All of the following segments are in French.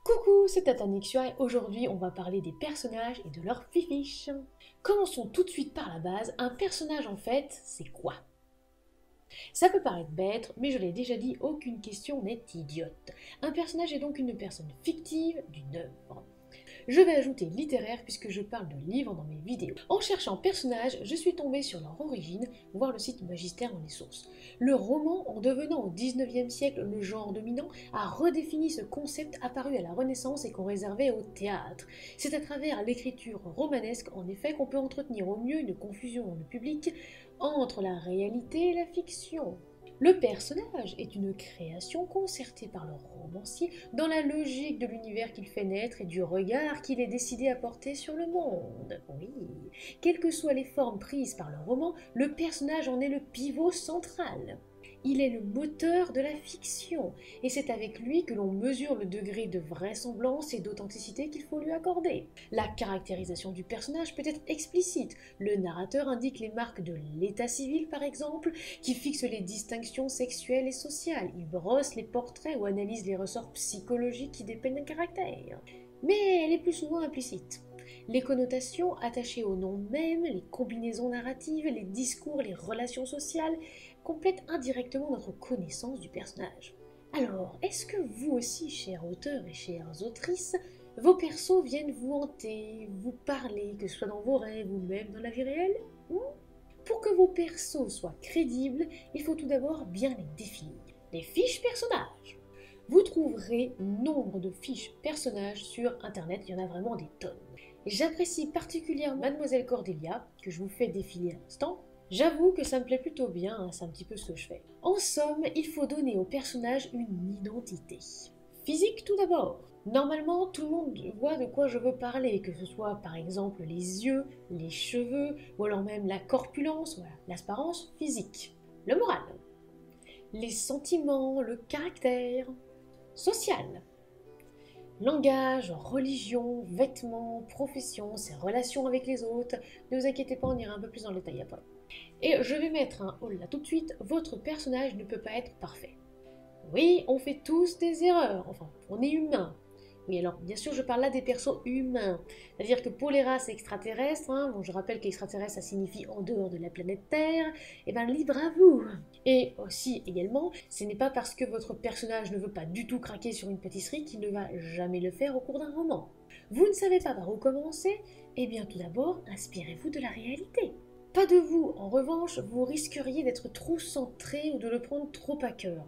Coucou, c'est Tata Nixua et aujourd'hui on va parler des personnages et de leurs fifiches. Commençons tout de suite par la base, un personnage en fait, c'est quoi? Ça peut paraître bête, mais je l'ai déjà dit, aucune question n'est idiote. Un personnage est donc une personne fictive d'une œuvre. Je vais ajouter littéraire puisque je parle de livres dans mes vidéos. En cherchant personnages, je suis tombée sur leur origine, voir le site Magistère dans les sources. Le roman, en devenant au 19e siècle le genre dominant, a redéfini ce concept apparu à la Renaissance et qu'on réservait au théâtre. C'est à travers l'écriture romanesque, en effet, qu'on peut entretenir au mieux une confusion dans le public entre la réalité et la fiction. Le personnage est une création concertée par le romancier dans la logique de l'univers qu'il fait naître et du regard qu'il est décidé à porter sur le monde. Oui, quelles que soient les formes prises par le roman, le personnage en est le pivot central. Il est le moteur de la fiction, et c'est avec lui que l'on mesure le degré de vraisemblance et d'authenticité qu'il faut lui accorder. La caractérisation du personnage peut être explicite. Le narrateur indique les marques de l'état civil, par exemple, qui fixe les distinctions sexuelles et sociales. Il brosse les portraits ou analyse les ressorts psychologiques qui dépeignent un caractère. Mais elle est plus souvent implicite. Les connotations attachées au nom même, les combinaisons narratives, les discours, les relations sociales complètent indirectement notre connaissance du personnage. Alors, est-ce que vous aussi, chers auteurs et chères autrices, vos persos viennent vous hanter, vous parler, que ce soit dans vos rêves ou même dans la vie réelle? Pour que vos persos soient crédibles, il faut tout d'abord bien les définir. Les fiches personnages. Vous trouverez nombre de fiches personnages sur internet, il y en a vraiment des tonnes. J'apprécie particulièrement Mademoiselle Cordelia, que je vous fais défiler à l'instant. J'avoue que ça me plaît plutôt bien, hein, c'est un petit peu ce que je fais. En somme, il faut donner au personnage une identité. Physique tout d'abord. Normalement, tout le monde voit de quoi je veux parler, que ce soit par exemple les yeux, les cheveux, ou alors même la corpulence, voilà, l'apparence physique. Le moral. Les sentiments, le caractère. Social. Langage, religion, vêtements, profession, ses relations avec les autres. Ne vous inquiétez pas, on ira un peu plus dans le détail après. Et je vais mettre un oh là tout de suite, votre personnage ne peut pas être parfait. Oui, on fait tous des erreurs, enfin, on est humain. Oui, alors, bien sûr, je parle là des persos humains. C'est-à-dire que pour les races extraterrestres, hein, bon, je rappelle qu'extraterrestre, ça signifie en dehors de la planète Terre, et bien libre à vous. Et aussi, également, ce n'est pas parce que votre personnage ne veut pas du tout craquer sur une pâtisserie qu'il ne va jamais le faire au cours d'un roman. Vous ne savez pas par où commencer? Eh bien, tout d'abord, inspirez-vous de la réalité. Pas de vous, en revanche, vous risqueriez d'être trop centré ou de le prendre trop à cœur.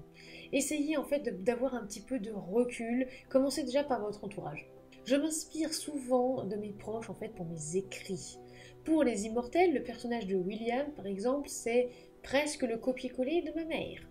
Essayez en fait d'avoir un petit peu de recul, commencez déjà par votre entourage. Je m'inspire souvent de mes proches en fait pour mes écrits. Pour Les Immortels, le personnage de William par exemple, c'est presque le copier-coller de ma mère.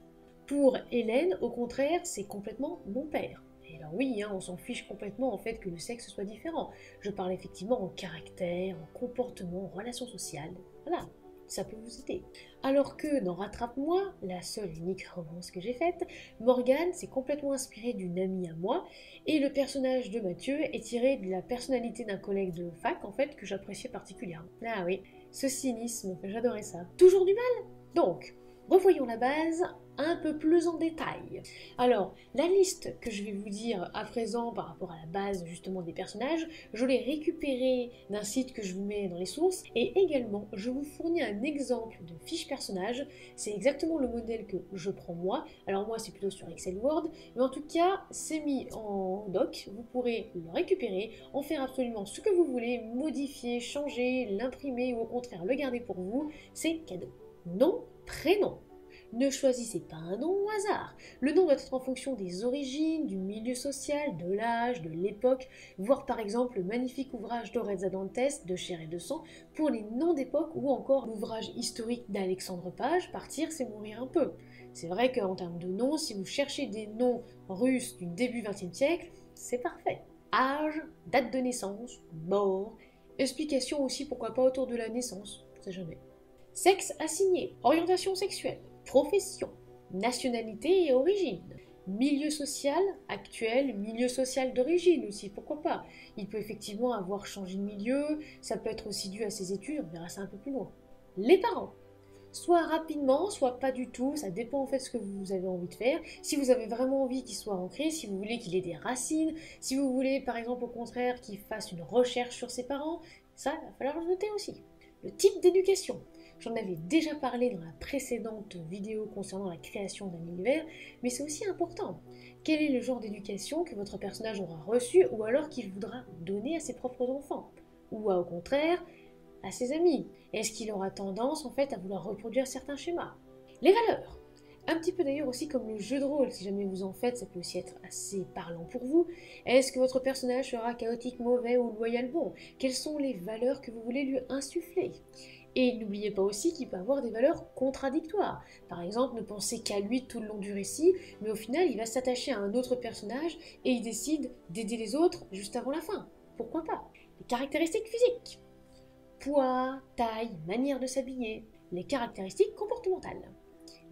Pour Hélène, au contraire, c'est complètement mon père. Et alors oui, hein, on s'en fiche complètement en fait que le sexe soit différent. Je parle effectivement en caractère, en comportement, en relations sociales. Voilà, ça peut vous aider. Alors que dans Rattrape-moi, la seule et unique romance que j'ai faite, Morgane s'est complètement inspirée d'une amie à moi, et le personnage de Mathieu est tiré de la personnalité d'un collègue de fac en fait que j'appréciais particulièrement. Ah oui, ce cynisme, j'adorais ça. Toujours du mal? Donc, revoyons la base un peu plus en détail. Alors, la liste que je vais vous dire à présent par rapport à la base justement des personnages, je l'ai récupérée d'un site que je vous mets dans les sources, et également je vous fournis un exemple de fiche personnage. C'est exactement le modèle que je prends moi. Alors moi c'est plutôt sur Excel Word, mais en tout cas c'est mis en doc, vous pourrez le récupérer, en faire absolument ce que vous voulez, modifier, changer, l'imprimer ou au contraire le garder pour vous, c'est cadeau. Nom, prénom. Ne choisissez pas un nom au hasard. Le nom doit être en fonction des origines, du milieu social, de l'âge, de l'époque, voire par exemple le magnifique ouvrage d'Orezza Dantes, De chair et de sang, pour les noms d'époque, ou encore l'ouvrage historique d'Alexandre Page, Partir c'est mourir un peu. C'est vrai qu'en termes de noms, si vous cherchez des noms russes du début XXe siècle, c'est parfait. Âge, date de naissance, mort, explication aussi pourquoi pas autour de la naissance, on sait jamais. Sexe assigné, orientation sexuelle, profession, nationalité et origine, milieu social actuel, milieu social d'origine aussi, pourquoi pas. Il peut effectivement avoir changé de milieu, ça peut être aussi dû à ses études, on verra ça un peu plus loin. Les parents, Soit rapidement, soit pas du tout, ça dépend en fait de ce que vous avez envie de faire. Si vous avez vraiment envie qu'il soit ancré, si vous voulez qu'il ait des racines, si vous voulez par exemple au contraire qu'il fasse une recherche sur ses parents, ça, il va falloir le noter aussi. Le type d'éducation. J'en avais déjà parlé dans la précédente vidéo concernant la création d'un univers, mais c'est aussi important. Quel est le genre d'éducation que votre personnage aura reçu ou alors qu'il voudra donner à ses propres enfants? Ou au contraire, à ses amis? Est-ce qu'il aura tendance en fait à vouloir reproduire certains schémas? Les valeurs. Un petit peu d'ailleurs aussi comme le jeu de rôle, si jamais vous en faites, ça peut aussi être assez parlant pour vous. Est-ce que votre personnage sera chaotique, mauvais ou loyal bon? Quelles sont les valeurs que vous voulez lui insuffler? Et n'oubliez pas aussi qu'il peut avoir des valeurs contradictoires. Par exemple, ne pensez qu'à lui tout le long du récit, mais au final, il va s'attacher à un autre personnage et il décide d'aider les autres juste avant la fin. Pourquoi pas? Les caractéristiques physiques. Poids, taille, manière de s'habiller. Les caractéristiques comportementales.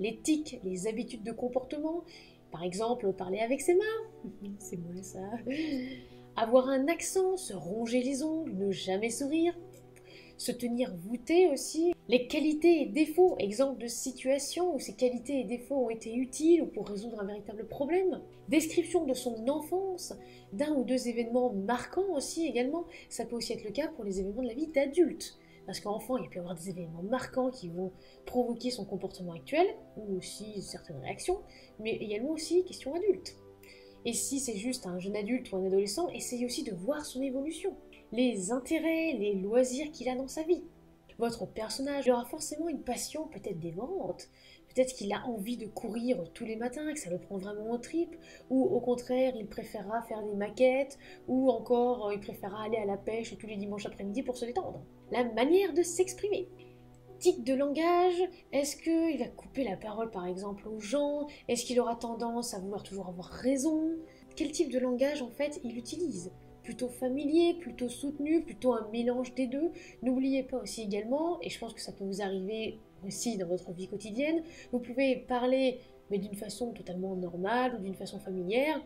Les tics, les habitudes de comportement. Par exemple, parler avec ses mains. C'est moi ça. Avoir un accent, se ronger les ongles, ne jamais sourire. Se tenir voûté aussi. Les qualités et défauts, exemple de situation où ces qualités et défauts ont été utiles ou pour résoudre un véritable problème. Description de son enfance, d'un ou deux événements marquants aussi également. Ça peut aussi être le cas pour les événements de la vie d'adulte. Parce qu'enfant, il peut y avoir des événements marquants qui vont provoquer son comportement actuel, ou aussi certaines réactions, mais également aussi question adulte. Et si c'est juste un jeune adulte ou un adolescent, essayez aussi de voir son évolution, les intérêts, les loisirs qu'il a dans sa vie. Votre personnage aura forcément une passion peut-être dévorante, peut-être qu'il a envie de courir tous les matins, que ça le prend vraiment en tripes, ou au contraire il préférera faire des maquettes, ou encore il préférera aller à la pêche tous les dimanches après-midi pour se détendre. La manière de s'exprimer. Tic de langage, est-ce qu'il va couper la parole par exemple aux gens? Est-ce qu'il aura tendance à vouloir toujours avoir raison? Quel type de langage en fait il utilise? Plutôt familier, plutôt soutenu, plutôt un mélange des deux? N'oubliez pas aussi également, et je pense que ça peut vous arriver aussi dans votre vie quotidienne, vous pouvez parler mais d'une façon totalement normale ou d'une façon familière,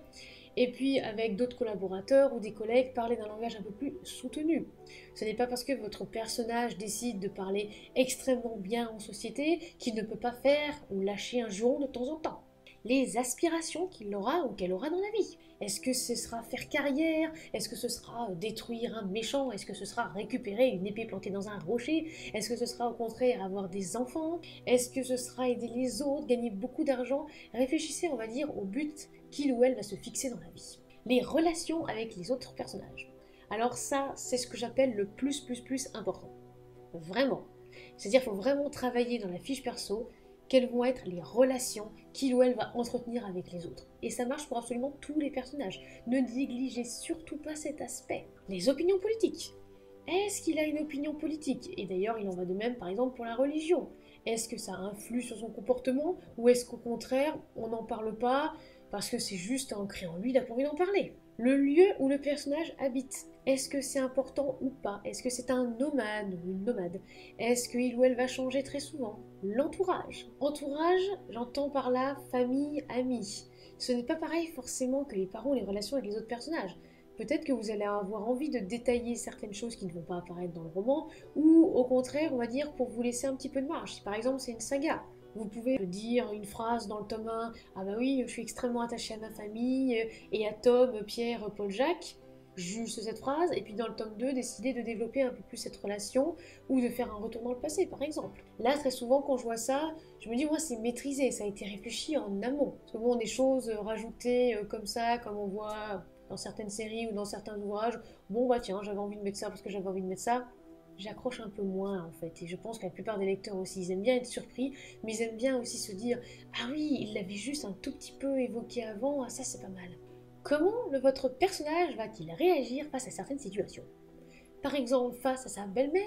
et puis avec d'autres collaborateurs ou des collègues, parler d'un langage un peu plus soutenu. Ce n'est pas parce que votre personnage décide de parler extrêmement bien en société qu'il ne peut pas faire ou lâcher un juron de temps en temps. Les aspirations qu'il aura ou qu'elle aura dans la vie. Est-ce que ce sera faire carrière? Est-ce que ce sera détruire un méchant? Est-ce que ce sera récupérer une épée plantée dans un rocher? Est-ce que ce sera au contraire avoir des enfants? Est-ce que ce sera aider les autres, gagner beaucoup d'argent? Réfléchissez, on va dire, au but qu'il ou elle va se fixer dans la vie. Les relations avec les autres personnages. Alors ça, c'est ce que j'appelle le plus important. Vraiment. C'est-à-dire qu'il faut vraiment travailler dans la fiche perso quelles vont être les relations qu'il ou elle va entretenir avec les autres. Et ça marche pour absolument tous les personnages. Ne négligez surtout pas cet aspect. Les opinions politiques. Est-ce qu'il a une opinion politique? Et d'ailleurs, il en va de même par exemple pour la religion. Est-ce que ça influe sur son comportement? Ou est-ce qu'au contraire, on n'en parle pas parce que c'est juste ancré en lui, il n'a pas envie d'en parler? Le lieu où le personnage habite. Est-ce que c'est important ou pas? Est-ce que c'est un nomade ou une nomade? Est-ce qu'il ou elle va changer très souvent? L'entourage. Entourage, j'entends par là famille, amis. Ce n'est pas pareil forcément que les parents ou les relations avec les autres personnages. Peut-être que vous allez avoir envie de détailler certaines choses qui ne vont pas apparaître dans le roman, ou au contraire, on va dire, pour vous laisser un petit peu de marge. Si par exemple c'est une saga, vous pouvez dire une phrase dans le tome 1, ah bah oui, je suis extrêmement attachée à ma famille, et à Tom, Pierre, Paul, Jacques, juste cette phrase, et puis dans le tome 2, décider de développer un peu plus cette relation, ou de faire un retour dans le passé, par exemple. Là, très souvent, quand je vois ça, je me dis, moi, c'est maîtrisé, ça a été réfléchi en amont. Parce que bon, des choses rajoutées comme ça, comme on voit dans certaines séries ou dans certains ouvrages, bon bah tiens, j'avais envie de mettre ça parce que j'avais envie de mettre ça, j'accroche un peu moins en fait. Et je pense que la plupart des lecteurs aussi, ils aiment bien être surpris, mais ils aiment bien aussi se dire, ah oui, il l'avait juste un tout petit peu évoqué avant, ah ça c'est pas mal. Comment votre personnage va-t-il réagir face à certaines situations? Par exemple, face à sa belle-mère,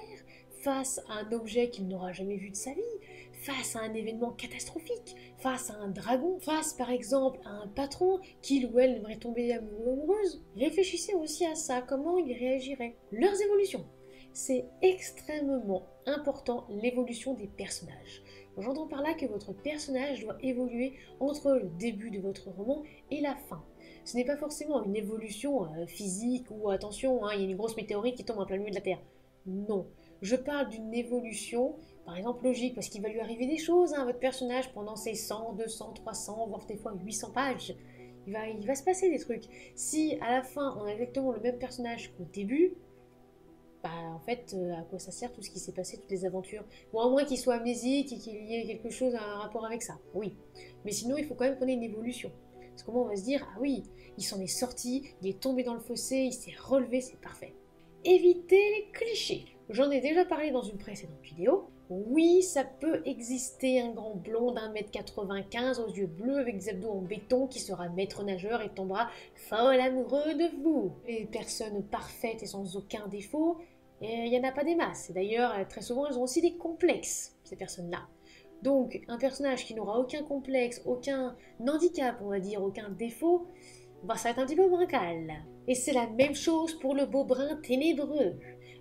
face à un objet qu'il n'aura jamais vu de sa vie, face à un événement catastrophique, face à un dragon, face par exemple à un patron qu'il ou elle aimerait tomber amoureux ou amoureuse. Réfléchissez aussi à ça, comment il réagirait. Leurs évolutions. C'est extrêmement important l'évolution des personnages. J'entends par là que votre personnage doit évoluer entre le début de votre roman et la fin. Ce n'est pas forcément une évolution physique ou attention, il y a une grosse météorite qui tombe en plein milieu de la Terre. Non, je parle d'une évolution Par exemple, logique, parce qu'il va lui arriver des choses à votre personnage pendant ses 100, 200, 300, voire des fois 800 pages. Il va se passer des trucs. Si à la fin on a exactement le même personnage qu'au début, bah en fait, à quoi ça sert tout ce qui s'est passé, toutes les aventures? Bon, à moins qu'il soit amnésique et qu'il y ait quelque chose à un rapport avec ça, oui. Mais sinon, il faut quand même qu'on ait une évolution. Parce que moi, on va se dire, ah oui, il s'en est sorti, il est tombé dans le fossé, il s'est relevé, c'est parfait. Évitez les clichés. J'en ai déjà parlé dans une précédente vidéo. Oui, ça peut exister un grand blond d'1,95 m aux yeux bleus avec des abdos en béton qui sera maître nageur et tombera folle amoureux de vous. Les personnes parfaites et sans aucun défaut, il n'y en a pas des masses. Et d'ailleurs, très souvent, elles ont aussi des complexes, ces personnes-là. Donc, un personnage qui n'aura aucun complexe, aucun handicap, on va dire, aucun défaut, bah, ça va être un petit peu bancal. Et c'est la même chose pour le beau brun ténébreux.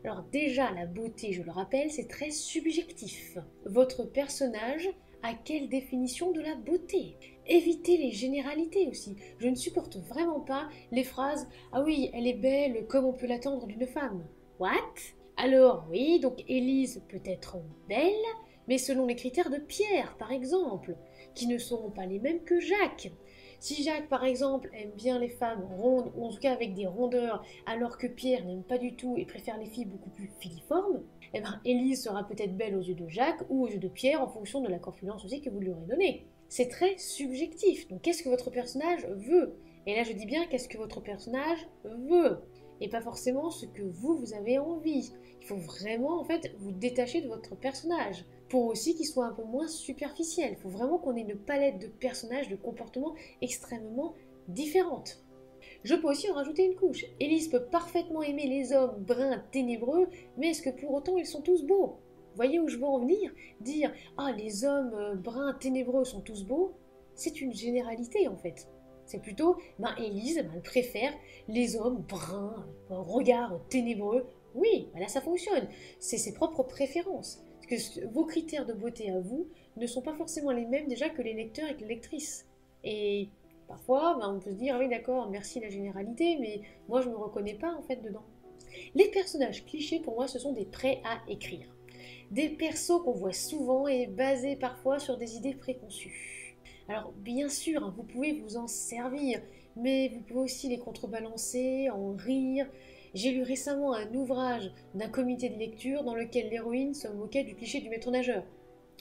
Alors déjà, la beauté, je le rappelle, c'est très subjectif. Votre personnage a quelle définition de la beauté? Évitez les généralités aussi. Je ne supporte vraiment pas les phrases « Ah oui, elle est belle comme on peut l'attendre d'une femme ». What? Alors oui, donc Élise peut être belle, mais selon les critères de Pierre, par exemple, qui ne seront pas les mêmes que Jacques. Si Jacques, par exemple, aime bien les femmes rondes, ou en tout cas avec des rondeurs, alors que Pierre n'aime pas du tout et préfère les filles beaucoup plus filiformes, eh bien Élise sera peut-être belle aux yeux de Jacques ou aux yeux de Pierre en fonction de la corpulence aussi que vous lui aurez donnée. C'est très subjectif, donc qu'est-ce que votre personnage veut? Et là je dis bien qu'est-ce que votre personnage veut, et pas forcément ce que vous avez envie. Il faut vraiment en fait vous détacher de votre personnage, pour aussi qu'il soit un peu moins superficiel. Il faut vraiment qu'on ait une palette de personnages, de comportements extrêmement différentes. Je peux aussi en rajouter une couche. Élise peut parfaitement aimer les hommes bruns ténébreux, mais est-ce que pour autant ils sont tous beaux? Vous voyez où je veux en venir? Dire « Ah, les hommes bruns ténébreux sont tous beaux », c'est une généralité en fait. C'est plutôt, Élise, elle préfère les hommes bruns, regard ténébreux. Oui, là ça fonctionne. C'est ses propres préférences. Parce que vos critères de beauté à vous ne sont pas forcément les mêmes déjà que les lecteurs et les lectrices. Et parfois, on peut se dire, ah oui d'accord, merci la généralité, mais moi je ne me reconnais pas en fait dedans. Les personnages clichés, pour moi, ce sont des prêts à écrire. Des persos qu'on voit souvent et basés parfois sur des idées préconçues. Alors bien sûr, vous pouvez vous en servir, mais vous pouvez aussi les contrebalancer, en rire. J'ai lu récemment un ouvrage d'un comité de lecture dans lequel l'héroïne se moquait du cliché du maître nageur.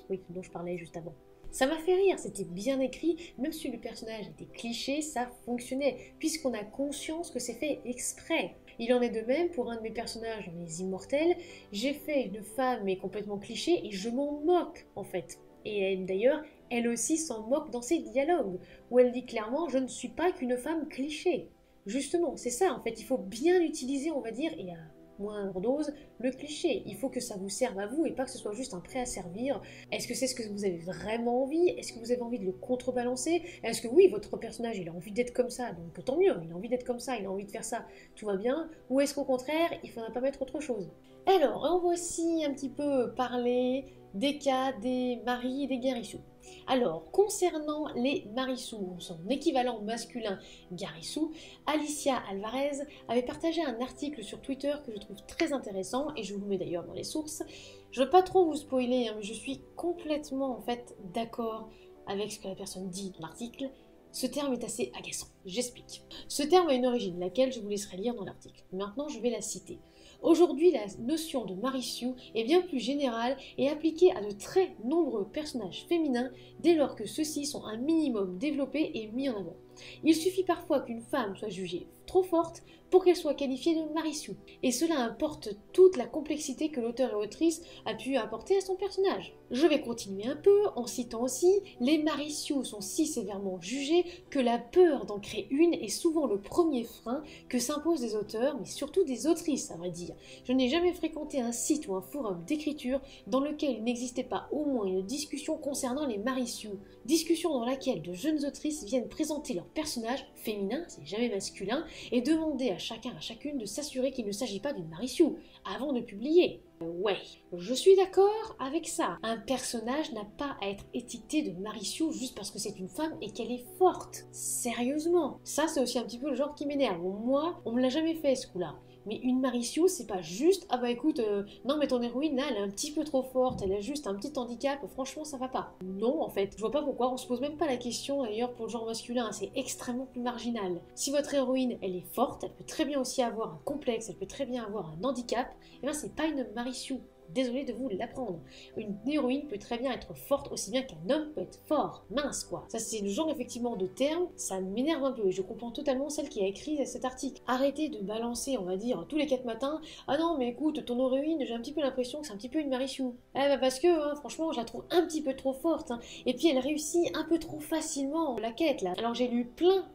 Oui, dont je parlais juste avant. Ça m'a fait rire, c'était bien écrit, même si le personnage était cliché, ça fonctionnait, puisqu'on a conscience que c'est fait exprès. Il en est de même pour un de mes personnages dans Les Immortels, j'ai fait une femme mais complètement cliché et je m'en moque en fait. Et d'ailleurs, elle aussi s'en moque dans ses dialogues, où elle dit clairement « je ne suis pas qu'une femme cliché ». Justement, c'est ça en fait, il faut bien utiliser, on va dire, et à moindre dose, le cliché. Il faut que ça vous serve à vous et pas que ce soit juste un prêt à servir. Est-ce que c'est ce que vous avez vraiment envie? Est-ce que vous avez envie de le contrebalancer? Est-ce que oui, votre personnage, il a envie d'être comme ça, donc tant mieux, il a envie d'être comme ça, il a envie de faire ça, tout va bien? Ou est-ce qu'au contraire, il ne faudra pas mettre autre chose? Alors, on va aussi un petit peu parler des cas des maris et des guérissous. Alors, concernant les Marissous, son équivalent masculin Garissou, Alicia Alvarez avait partagé un article sur Twitter que je trouve très intéressant, et je vous le mets d'ailleurs dans les sources. Je ne veux pas trop vous spoiler, mais je suis complètement en fait d'accord avec ce que la personne dit dans l'article. Ce terme est assez agaçant, j'explique. Ce terme a une origine, laquelle je vous laisserai lire dans l'article. Maintenant, je vais la citer. Aujourd'hui, la notion de Marisu est bien plus générale et appliquée à de très nombreux personnages féminins dès lors que ceux-ci sont un minimum développés et mis en avant. Il suffit parfois qu'une femme soit jugée trop forte pour qu'elle soit qualifiée de Marisu, et cela importe toute la complexité que l'auteur et l'autrice a pu apporter à son personnage. Je vais continuer un peu en citant aussi « Les Marisu sont si sévèrement jugés que la peur d'en créer une est souvent le premier frein que s'imposent des auteurs, mais surtout des autrices, à vrai dire. Je n'ai jamais fréquenté un site ou un forum d'écriture dans lequel il n'existait pas au moins une discussion concernant les Marisu. Discussion dans laquelle de jeunes autrices viennent présenter leurs personnages féminins, c'est jamais masculin, et demander à chacun à chacune de s'assurer qu'il ne s'agit pas d'une Marisu avant de publier. Ouais, je suis d'accord avec ça. Un personnage n'a pas à être étiqueté de Marisu juste parce que c'est une femme et qu'elle est forte. Sérieusement. Ça, c'est aussi un petit peu le genre qui m'énerve. Moi, on me l'a jamais fait ce coup-là. Mais une Marichou, c'est pas juste, ah bah écoute, non mais ton héroïne là, elle est un petit peu trop forte, elle a juste un petit handicap, franchement ça va pas. Non en fait, je vois pas pourquoi, on se pose même pas la question d'ailleurs pour le genre masculin, c'est extrêmement plus marginal. Si votre héroïne, elle est forte, elle peut très bien aussi avoir un complexe, elle peut très bien avoir un handicap, et ben c'est pas une Marichou. Désolée de vous l'apprendre. Une héroïne peut très bien être forte aussi bien qu'un homme peut être fort, mince quoi. Ça c'est le genre effectivement de terme, ça m'énerve un peu et je comprends totalement celle qui a écrit cet article. Arrêtez de balancer, on va dire, tous les 4 matins. Ah non mais écoute, ton héroïne, j'ai un petit peu l'impression que c'est un petit peu une Marichou. Eh bah parce que, hein, franchement, je la trouve un petit peu trop forte. Hein. Et puis elle réussit un peu trop facilement la quête là. Alors j'ai lu plein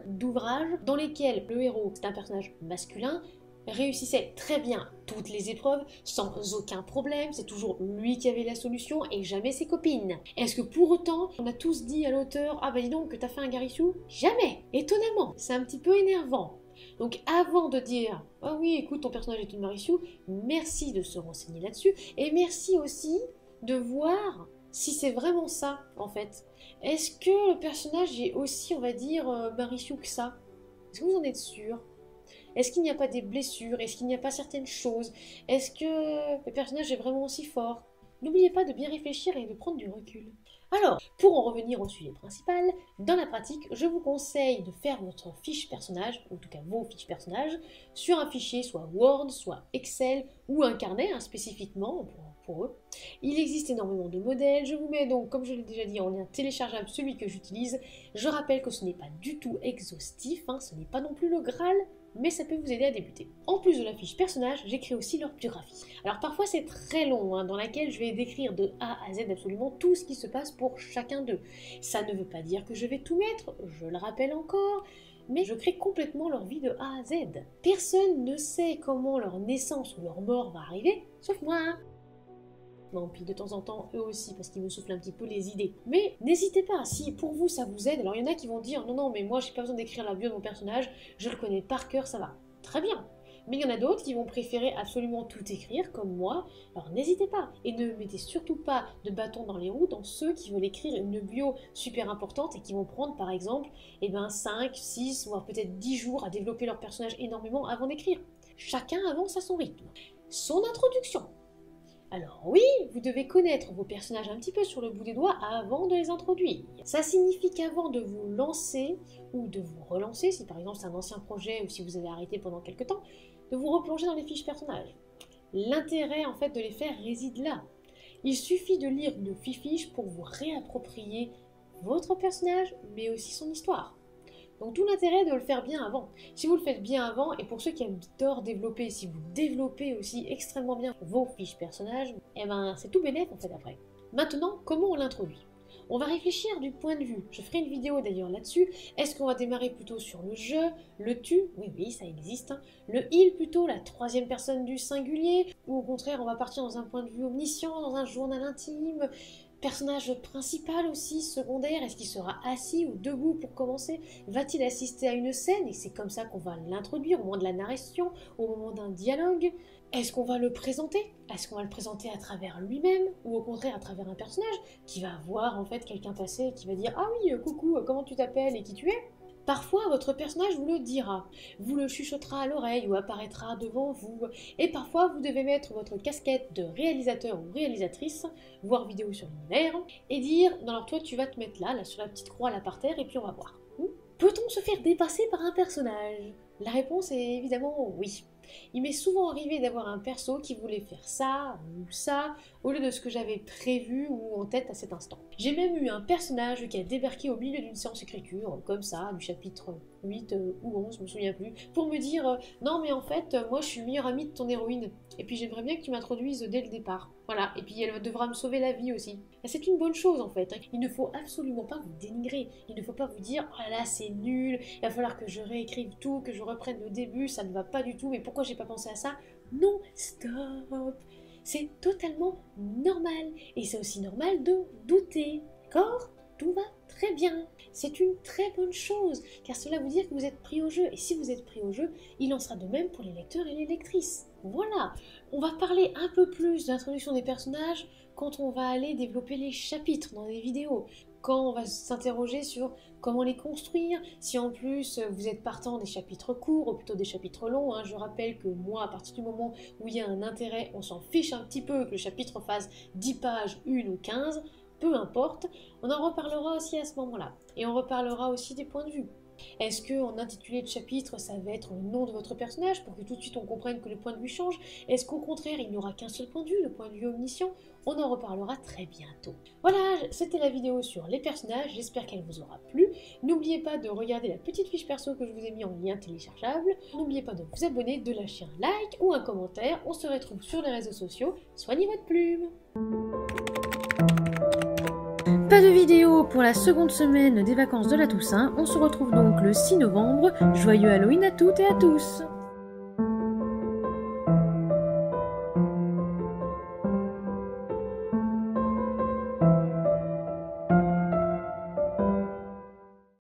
d'ouvrages dans lesquels le héros, c'est un personnage masculin, réussissait très bien toutes les épreuves sans aucun problème, c'est toujours lui qui avait la solution et jamais ses copines. Est-ce que pour autant on a tous dit à l'auteur ah bah dis donc que t'as fait un Garissou? Jamais, étonnamment, c'est un petit peu énervant. Donc avant de dire ah oui écoute ton personnage est une Marichou, merci de se renseigner là-dessus et merci aussi de voir si c'est vraiment ça en fait. Est-ce que le personnage est aussi on va dire Marichou que ça? Est-ce que vous en êtes sûr? Est-ce qu'il n'y a pas des blessures? Est-ce qu'il n'y a pas certaines choses? Est-ce que le personnage est vraiment aussi fort? N'oubliez pas de bien réfléchir et de prendre du recul. Alors, pour en revenir au sujet principal, dans la pratique, je vous conseille de faire votre fiche personnage, ou en tout cas vos fiches personnages, sur un fichier soit Word, soit Excel, ou un carnet spécifiquement pour eux. Il existe énormément de modèles, je vous mets donc, comme je l'ai déjà dit, en lien téléchargeable celui que j'utilise. Je rappelle que ce n'est pas du tout exhaustif, ce n'est pas non plus le Graal, mais ça peut vous aider à débuter. En plus de la fiche personnage, j'écris aussi leur biographie. Alors parfois c'est très long, dans laquelle je vais décrire de A à Z absolument tout ce qui se passe pour chacun d'eux. Ça ne veut pas dire que je vais tout mettre, je le rappelle encore, mais je crée complètement leur vie de A à Z. Personne ne sait comment leur naissance ou leur mort va arriver, sauf moi. Non, puis de temps en temps, eux aussi, parce qu'ils me soufflent un petit peu les idées. Mais n'hésitez pas, si pour vous ça vous aide, alors il y en a qui vont dire non, mais moi j'ai pas besoin d'écrire la bio de mon personnage, je le connais par cœur, ça va. Très bien. Mais il y en a d'autres qui vont préférer absolument tout écrire, comme moi, alors n'hésitez pas. Et ne mettez surtout pas de bâton dans les roues dans ceux qui veulent écrire une bio super importante et qui vont prendre par exemple 5, 6, voire peut-être 10 jours à développer leur personnage énormément avant d'écrire. Chacun avance à son rythme. Son introduction. Alors oui, vous devez connaître vos personnages un petit peu sur le bout des doigts avant de les introduire. Ça signifie qu'avant de vous lancer, ou de vous relancer, si par exemple c'est un ancien projet ou si vous avez arrêté pendant quelques temps, de vous replonger dans les fiches personnages. L'intérêt en fait de les faire réside là. Il suffit de lire une fiche pour vous réapproprier votre personnage, mais aussi son histoire. Donc tout l'intérêt de le faire bien avant. Si vous le faites bien avant, et pour ceux qui adorent développer, si vous développez aussi extrêmement bien vos fiches personnages, c'est tout bénef en fait après. Maintenant, comment on l'introduit? On va réfléchir du point de vue. Je ferai une vidéo d'ailleurs là-dessus. Est-ce qu'on va démarrer plutôt sur le je, le tu? Oui, ça existe. Le il plutôt, la troisième personne du singulier? Ou au contraire, on va partir dans un point de vue omniscient, dans un journal intime? Personnage principal aussi, secondaire, est-ce qu'il sera assis ou debout pour commencer? Va-t-il assister à une scène? Et c'est comme ça qu'on va l'introduire au moment de la narration, au moment d'un dialogue. Est-ce qu'on va le présenter? Est-ce qu'on va le présenter à travers lui-même? Ou au contraire à travers un personnage qui va voir en fait quelqu'un passer et qui va dire ah oui, coucou, comment tu t'appelles et qui tu es? Parfois, votre personnage vous le dira, vous le chuchotera à l'oreille ou apparaîtra devant vous, et parfois vous devez mettre votre casquette de réalisateur ou réalisatrice, voir vidéo sur l'univers, et dire, non alors toi tu vas te mettre là sur la petite croix là par terre, et puis on va voir. Peut-on se faire dépasser par un personnage? La réponse est évidemment oui. Il m'est souvent arrivé d'avoir un perso qui voulait faire ça ou ça au lieu de ce que j'avais prévu ou en tête à cet instant. J'ai même eu un personnage qui a débarqué au milieu d'une séance écriture, comme ça, du chapitre 8 ou 11, je me souviens plus, pour me dire non mais en fait, moi je suis le meilleur ami de ton héroïne, et puis j'aimerais bien que tu m'introduises dès le départ. Voilà, et puis elle devra me sauver la vie aussi. Et c'est une bonne chose en fait, il ne faut absolument pas vous dénigrer, il ne faut pas vous dire oh là là c'est nul, il va falloir que je réécrive tout, que je reprenne le début, ça ne va pas du tout, mais pourquoi j'ai pas pensé à ça? Non, stop! C'est totalement normal, et c'est aussi normal de douter, d'accord? Tout va très bien. C'est une très bonne chose, car cela veut dire que vous êtes pris au jeu, et si vous êtes pris au jeu, il en sera de même pour les lecteurs et les lectrices. Voilà, on va parler un peu plus de l'introduction des personnages quand on va aller développer les chapitres dans les vidéos, quand on va s'interroger sur comment les construire, si en plus vous êtes partant des chapitres courts ou plutôt des chapitres longs. Hein. Je rappelle que moi, à partir du moment où il y a un intérêt, on s'en fiche un petit peu que le chapitre fasse 10 pages, 1 ou 15, peu importe, on en reparlera aussi à ce moment-là. Et on reparlera aussi des points de vue. Est-ce qu'en intitulé de chapitre, ça va être le nom de votre personnage pour que tout de suite on comprenne que le point de vue change? Est-ce qu'au contraire, il n'y aura qu'un seul point de vue, le point de vue omniscient? On en reparlera très bientôt. Voilà, c'était la vidéo sur les personnages, j'espère qu'elle vous aura plu. N'oubliez pas de regarder la petite fiche perso que je vous ai mis en lien téléchargeable. N'oubliez pas de vous abonner, de lâcher un like ou un commentaire. On se retrouve sur les réseaux sociaux. Soignez votre plume! Pas de vidéo pour la seconde semaine des vacances de la Toussaint. On se retrouve donc le 6 novembre. Joyeux Halloween à toutes et à tous!